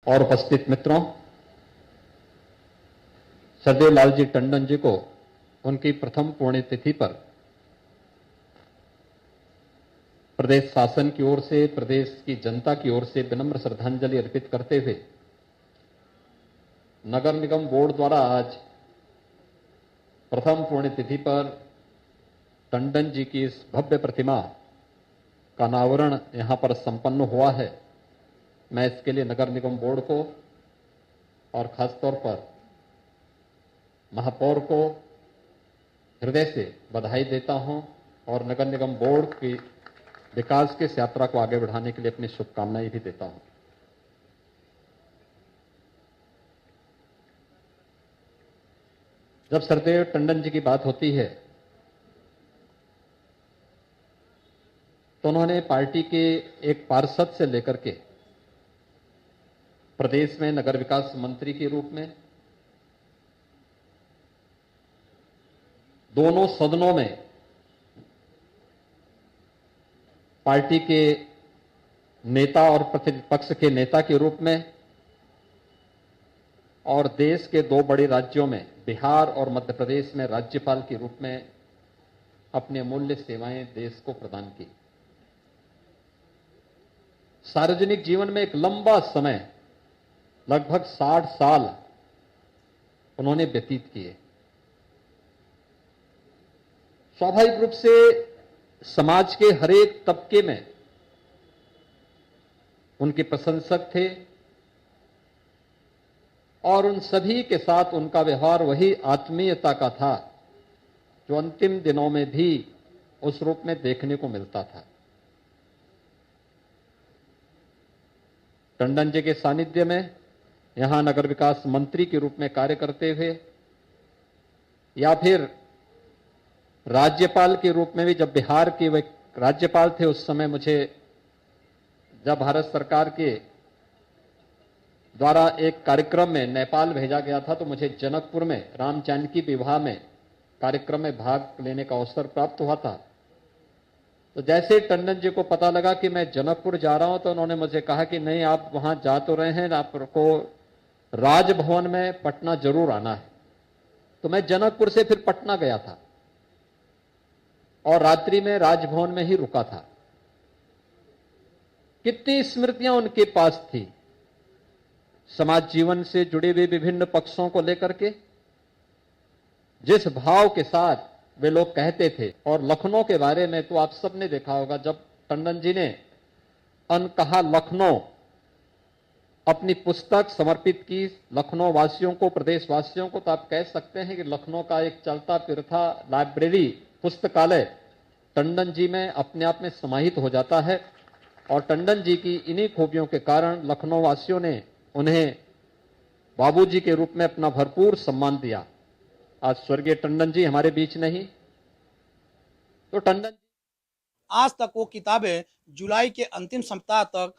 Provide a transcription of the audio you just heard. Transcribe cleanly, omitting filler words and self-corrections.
और उपस्थित मित्रों, सरदेव लालजी टंडन जी को उनकी प्रथम पुण्यतिथि पर प्रदेश शासन की ओर से, प्रदेश की जनता की ओर से विनम्र श्रद्धांजलि अर्पित करते हुए नगर निगम बोर्ड द्वारा आज प्रथम पुण्यतिथि पर टंडन जी की इस भव्य प्रतिमा का अनावरण यहां पर संपन्न हुआ है। मैं इसके लिए नगर निगम बोर्ड को और खासतौर पर महापौर को हृदय से बधाई देता हूं और नगर निगम बोर्ड की विकास की इस यात्रा को आगे बढ़ाने के लिए अपनी शुभकामनाएं भी देता हूं। जब सरदेव टंडन जी की बात होती है तो उन्होंने पार्टी के एक पार्षद से लेकर के प्रदेश में नगर विकास मंत्री के रूप में दोनों सदनों में पार्टी के नेता और प्रतिपक्ष के नेता के रूप में और देश के दो बड़े राज्यों में बिहार और मध्य प्रदेश में राज्यपाल के रूप में अपनी अमूल्य सेवाएं देश को प्रदान की। सार्वजनिक जीवन में एक लंबा समय लगभग 60 साल उन्होंने व्यतीत किए। स्वाभाविक रूप से समाज के हर एक तबके में उनके प्रशंसक थे और उन सभी के साथ उनका व्यवहार वही आत्मीयता का था जो अंतिम दिनों में भी उस रूप में देखने को मिलता था। टंडन जी के सानिध्य में यहां नगर विकास मंत्री के रूप में कार्य करते हुए या फिर राज्यपाल के रूप में भी, जब बिहार के वे राज्यपाल थे उस समय मुझे जब भारत सरकार के द्वारा एक कार्यक्रम में नेपाल भेजा गया था तो मुझे जनकपुर में राम जानकी विवाह में कार्यक्रम में भाग लेने का अवसर प्राप्त हुआ था। तो जैसे टंडन जी को पता लगा कि मैं जनकपुर जा रहा हूं तो उन्होंने मुझे कहा कि नहीं, आप वहां जा तो रहे हैं, आपको राजभवन में पटना जरूर आना है। तो मैं जनकपुर से फिर पटना गया था और रात्रि में राजभवन में ही रुका था। कितनी स्मृतियां उनके पास थी समाज जीवन से जुड़े हुए विभिन्न पक्षों को लेकर के, जिस भाव के साथ वे लोग कहते थे। और लखनऊ के बारे में तो आप सबने देखा होगा, जब टंडन जी ने अनकहा लखनऊ अपनी पुस्तक समर्पित की लखनऊ वासियों को, प्रदेशवासियों को, तो आप कह सकते हैं कि लखनऊ का एक चलता फिरता लाइब्रेरी, पुस्तकालय टंडन जी में अपने आप में समाहित हो जाता है। और टंडन जी की इन्हीं खूबियों के कारण लखनऊ वासियों ने उन्हें बाबूजी के रूप में अपना भरपूर सम्मान दिया। आज स्वर्गीय टंडन जी हमारे बीच नहीं, तो टंडन आज तक वो किताबें जुलाई के अंतिम सप्ताह तक